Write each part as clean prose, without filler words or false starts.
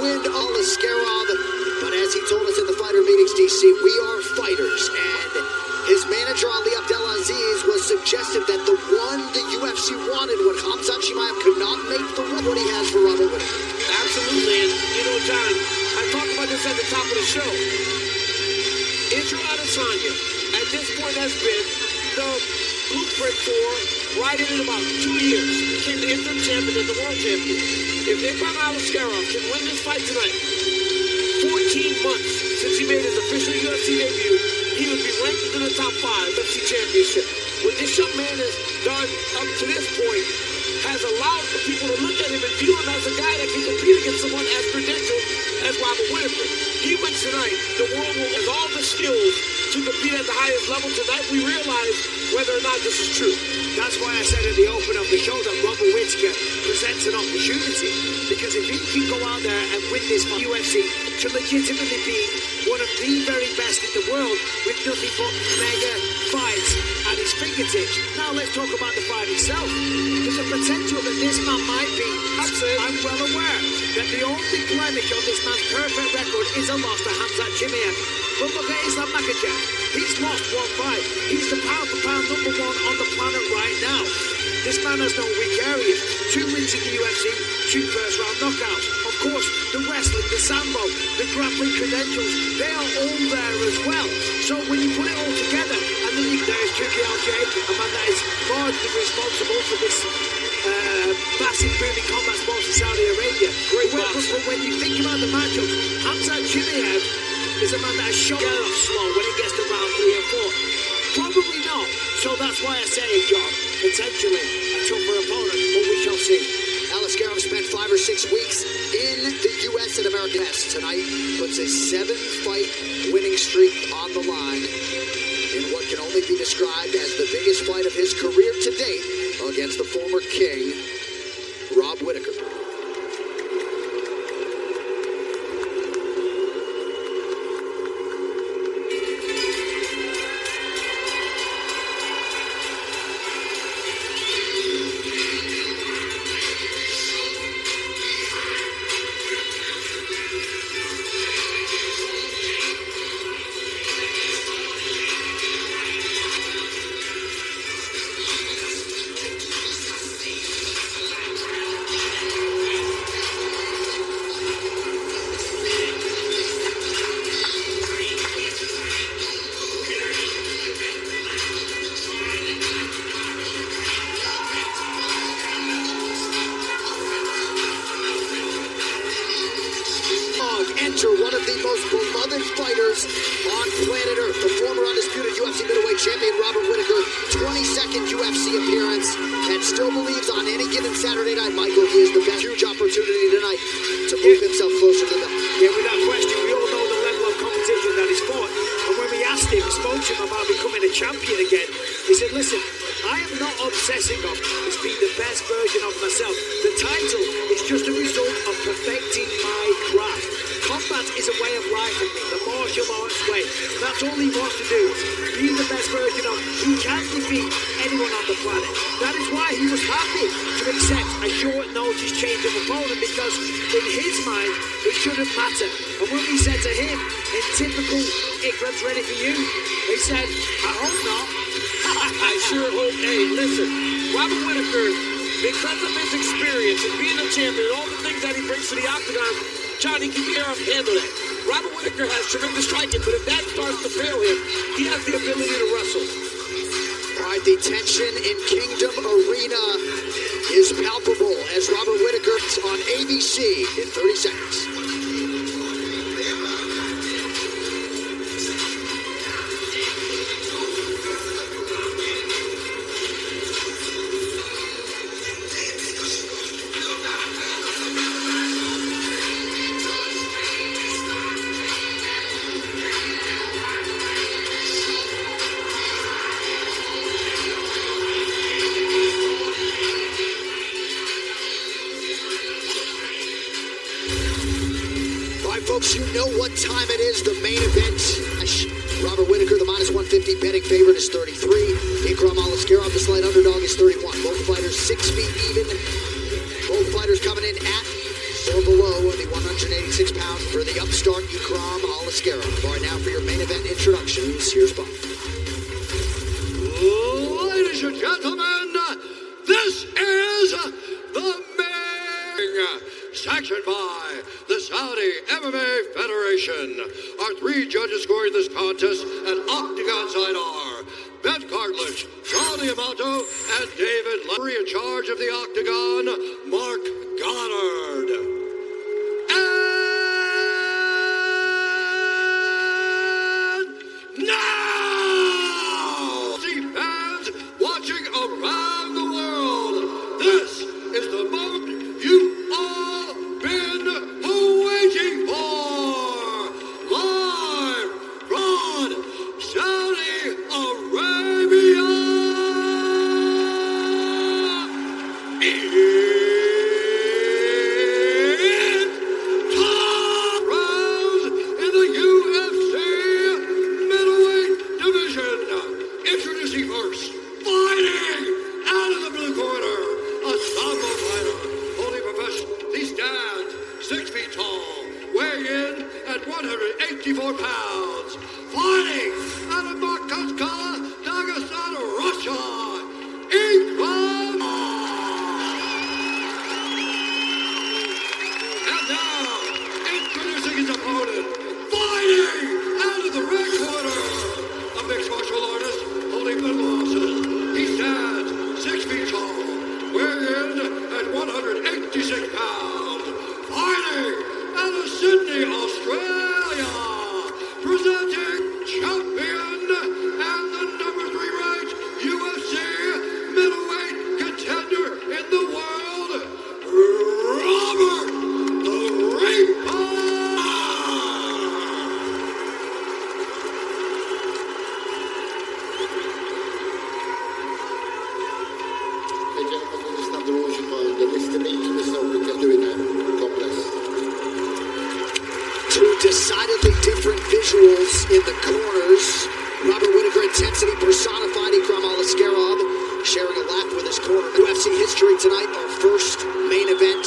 whirlwind Aliskerov, but as he told us in the fighter meetings, DC, we are fighters, and his manager Ali Abdelaziz was suggestive that the one the UFC wanted when Khamzat Chimaev could not make the what he has for Robert Whittaker. Absolutely, and you know, John, I talked about this at the top of the show. Ikram Aliskerov, at this point, has been the blueprint for right in about 2 years. He became the interim champion and the world champion. If Ikram Aliskerov can win this fight tonight, 14 months since he made his official UFC debut, he would be ranked in the top 5 UFC championship. What this young man has done up to this point has allowed for people to look at him and view him as a guy that can compete against someone as credentialed as Robert Whittaker. He wins tonight, the world will have all the skills to compete at the highest level. Tonight we realize whether or not this is true. That's why I said at the open of the show that Robert Whittaker presents an opportunity, because if he can go out there and win this UFC to legitimately be one of the very best in the world with nothing but mega fights at his fingertips. Now let's talk about the fight itself. There's a potential that this man might be. I'm well aware that the only blemish on this man's perfect record is a loss to Khamzat Chimaev. But look at Islam Makhachev. He's lost one fight. He's the pound-for-pound #1 on the planet right now. This man has no weak areas. 2 wins in the UFC, 2 first-round knockouts. Of course, the wrestling, the sambo, the grappling credentials, they are all there as well. So when you put it all together, and then there is Tricky LJ, a man that is largely responsible for this massive booming combat sports in Saudi Arabia. Great but when you think about the matchup, Khamzat Chimaev is a man that has shot off slow when it gets to round 3 or 4. Probably not. So that's why I say, John, potentially a tougher opponent, but we shall see. Aliskerov spent 5 or 6 weeks in the U.S. at American West. Tonight puts a 7-fight winning streak on the line in what can only be described as the biggest fight of his career to date against the former king, Rob Whittaker. Enter one of the most beloved fighters on planet Earth, the former undisputed UFC middleweight champion Robert Whittaker, 22nd UFC appearance, and still believes on any given Saturday night, Michael, he is the best. Huge opportunity tonight to move himself closer to them. Yeah, without question, we all know the level of competition that he's fought. And when we asked him, spoke to him about becoming a champion again, he said, listen, I am not obsessing on it's being the best version of myself. The title is just a result of perfecting my craft. Combat is a way of life for me, the martial arts way. That's all he wants to do. Be the best version of him. He can't defeat anyone on the planet. That is why he was happy to accept a short notice change of opponent, because in his mind, it shouldn't matter. And when we said to him, in typical Ikram's ready for you, he said, I hope not. I sure hope. Hey, listen, Robert Whittaker, because of his experience and being a champion and all the things that he brings to the octagon, Johnny can handle that. Robert Whittaker has tremendous striking, but if that starts to fail him, he has the ability to wrestle. All right, the tension in Kingdom Arena is palpable as Robert Whittaker on ABC in 30 seconds. Folks, you know what time it is, the main event. Robert Whittaker, the -150 betting favorite, is 33. Ikram Aliskerov, the slight underdog, is 31. Both fighters 6 feet even. Both fighters coming in at or below the 186 186 pounds for the upstart Ikram Aliskerov. All right, now for your main event introductions, here's Bob. Ladies and gentlemen, this is the main sanctioned by the Saudi MMA Federation. Our three judges scoring this contest at Octagon side are Ben Cartlidge, Charlie Amato, and David Lurie. In charge of the Octagon, Mark Goddard. And now, see fans watching around the world, this is the moment you've all been waiting for. Live from Saudi Arabia. Top rounds in the UFC middleweight division. Introducing first, fighting out of the blue corner, a sambo fighter, holding professional. He stands 6 feet tall, weighing in at 184 pounds. Fighting out of Makaskala, Dagestan, Russia, Ikram. And now, introducing his opponent, fighting out of the red corner, a mixed martial artist holding the losses. He stands 6 feet tall, weighing in at 186 pounds. Fighting out of Sydney, Australia, presenting champion and the number 3 ranked UFC middleweight contender in the world, Robert the Reaper. Ladies and gentlemen, this is not the rules you follow. The destiny is so we can do it now. God bless. Two decidedly different visuals in the corners. Robert Whittaker, intensity personified. Ikram Aliskerov sharing a laugh with his corner. UFC history tonight, our first main event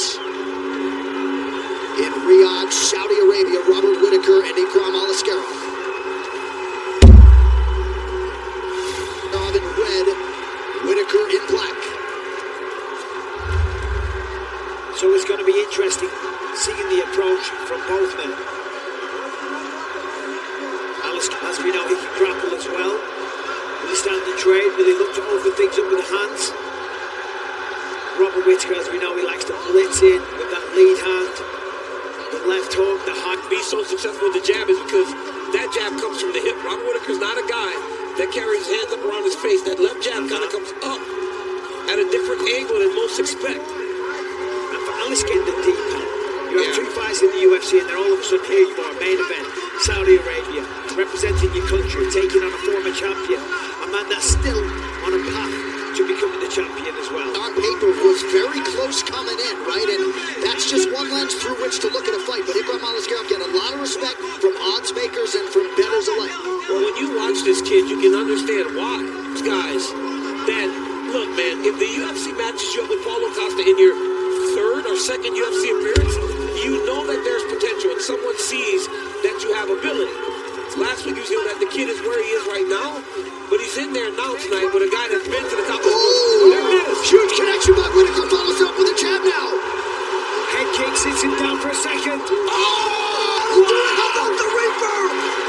in Riyadh, Saudi Arabia. Robert Whittaker and Ikram Aliskerov. In red, Whittaker in black. So it's going to be interesting seeing the approach from both men. Aliskerov, as we know, he can grapple as well. Will he stand and trade? Will he look to open things up with the hands? Robert Whittaker, as we know, he likes to blitz in with that lead hand, the left hook, the high. Be so successful with the jab is because that jab comes from the hip. Robert Whittaker's not a guy that carries his hands up around his face. That left jab kind of comes up at a different angle than most expect. And for Aliskerov, the deep end. You have 2 fights in the UFC, and then all of a sudden here you are, main event, Saudi Arabia, representing your country, taking on a former champion, a man that's still on a path to becoming the champion as well. On paper was very close coming in, right? And that's just one lens through which to look at a fight. But Ikram Aliskerov get a lot of respect from odds makers and from bettors alike. Well, when you watch this kid, you can understand why. These guys, that, look, man, if the UFC matches you up with Paulo Costa in your 3rd or 2nd UFC appearance, you know that there's potential and someone sees that you have ability. Last week you said that the kid is where he is right now, but he's in there now tonight with a guy that's been to the top of the world. There it is. Huge connection by Whittaker, follows up with a jab now. Head kick sits him down for a second. How about the Reaper?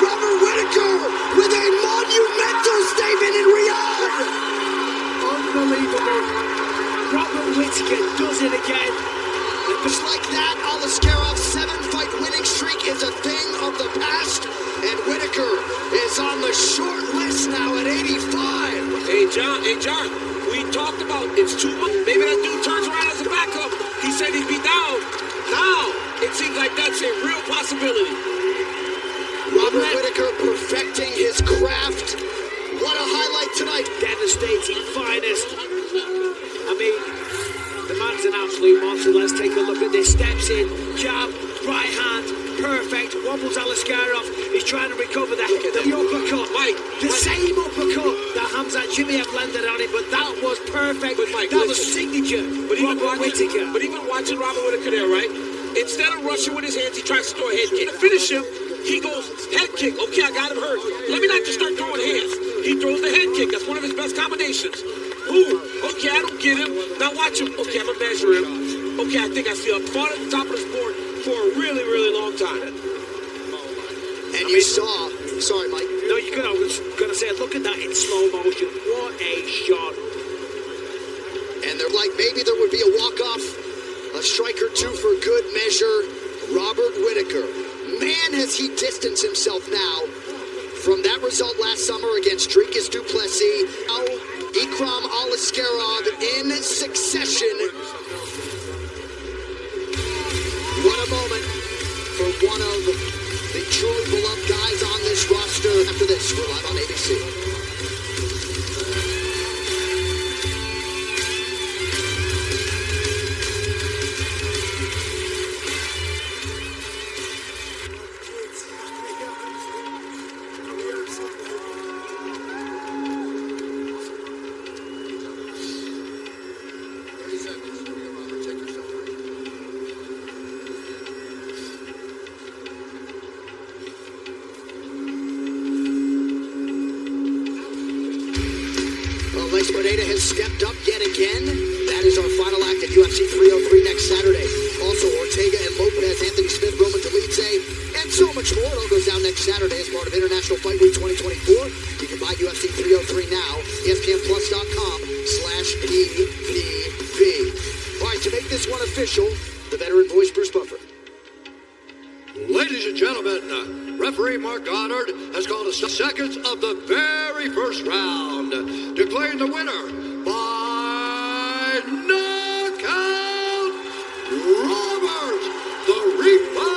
Robert Whittaker with a monumental statement in Riyadh. Unbelievable. Robert Whittaker does it again. Just like that, Aliskerov's 7-fight winning streak is a thing of the past, and Whittaker is on the short list now at 85. Hey, John, we talked about it's too much. Maybe that dude turns around as a backup. He said he'd be down. Now, it seems like that's a real possibility. Robert Whittaker perfecting his craft. What a highlight tonight. Devastating finest. I mean, the man's an absolute monster. Let's take a look at this. Steps in, jab, right hand, perfect. Wobbles Aliskerov. He's trying to recover the uppercut. Mike, Same uppercut that Hamzat Chimaev landed on it, but that was perfect. But Mike, that was signature. But even Robert Whittaker. watching Robert Whittaker there, right? Instead of rushing with his hands, he tries to throw a head kick. To finish him, he goes head kick. Okay, I got him hurt. Let me not just start throwing hands. He throws the head kick. That's one of his best combinations. Ooh, okay, I don't get him. Now watch him. Okay, I'm gonna measure him. Okay, I think I see him. Fought at the top of this board for a really, really long time. And you saw, sorry, Mike. No, I was going to say, look at that in slow motion. What a shot. And they're like, maybe there would be a walk-off, a strike or two for good measure. Robert Whittaker. Man, has he distanced himself now from that result last summer against Dricus Du Plessis. Now, Ikram Aliskerov in succession. What a moment for one of the truly beloved guys on this roster. After this, we're live on ABC. Whittaker has stepped up yet again. That is our final act at UFC 303 next Saturday. Also, Ortega and Lopez, Anthony Smith, Roman Dolidze, and so much more. It all goes down next Saturday as part of International Fight Week 2024. You can buy UFC 303 now. ESPNplus.com/PPV. All right, to make this one official, the veteran voice, Bruce Buffer. Ladies and gentlemen, referee Mark Goddard has called a seconds of the very first round, declaring the winner by knockout, Robert the Reaper.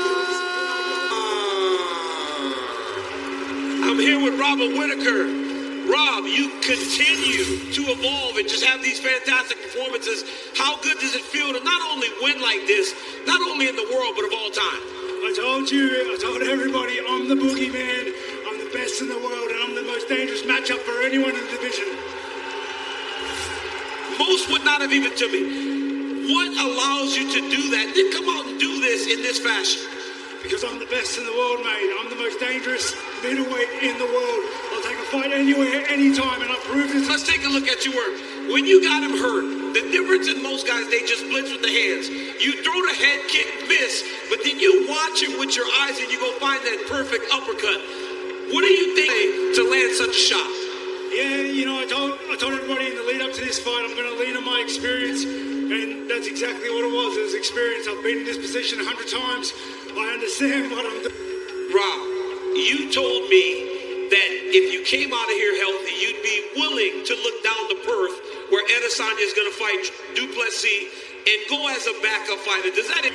I'm here with Robert Whittaker. Rob, you continue to evolve and just have these fantastic performances. How good does it feel to not only win like this, not only in the world, but of all time? I told everybody, I'm the boogeyman, I'm the best in the world, and I'm the most dangerous matchup for anyone in the division. Most would not have even to me. What allows you to do that? Then come out and do this in this fashion. Because I'm the best in the world, mate. I'm the most dangerous middleweight in the world. I'll take a fight anywhere, anytime, and I've proved it. Let's take a look at your work. When you got him hurt, the difference in most guys, they just blitz with the hands. You throw the head kick, miss, but then you watch him with your eyes and you go find that perfect uppercut. What do you think to land such a shot? Yeah, I told everybody in the lead up to this fight, I'm going to lean on my experience, and that's exactly what it was. It was experience. I've been in this position 100 times. I understand what I'm doing. Rob, you told me that if you came out of here healthy, you'd be willing to look down the Perth where Adesanya is going to fight Du Plessis and go as a backup fighter. Does that...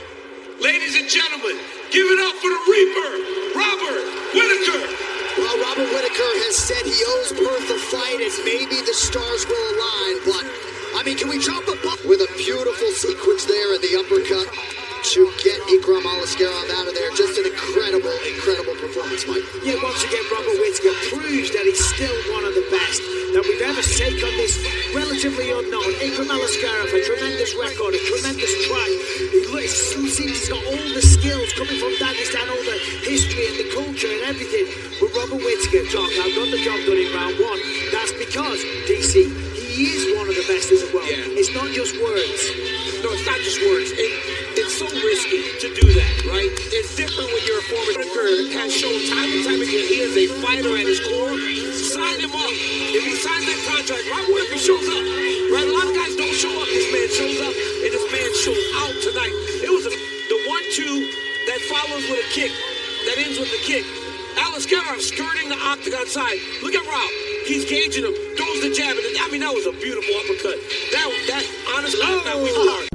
Ladies and gentlemen, give it up for the Reaper, Robert Whittaker. Well, Robert Whittaker has said he owes Perth a fight and maybe the stars will align, but, can we drop a buck with a beautiful sequence there in the uppercut to get Ikram Aliskerov out of there? Just an incredible, incredible performance, Mike. Yeah, once again, Robert Whittaker proves that he's still one of the best that we've ever taken on this relatively unknown. Ikram Aliskerov, a tremendous record, a tremendous track. It seems he's got all the skills coming from Dagestan, all the history and the culture and everything. But Robert Whittaker, I've got the job done in round one. That's because, DC, he is one of the best in the world. Yeah. It's not just words. No, it's not just words. It's so risky to do that, right? It's different when you're a former Whittaker has shown time and time again he is a fighter at his core. Sign him up. If he signs that contract, Robert Whittaker shows up. Right? A lot of guys don't show up. This man shows up, and this man shows out tonight. It was the 1-2 that follows with a kick, that ends with a kick. Aliskerov skirting the octagon side. Look at Rob. He's gauging him, throws the jab, and that was a beautiful uppercut. That honestly, I thought we hard.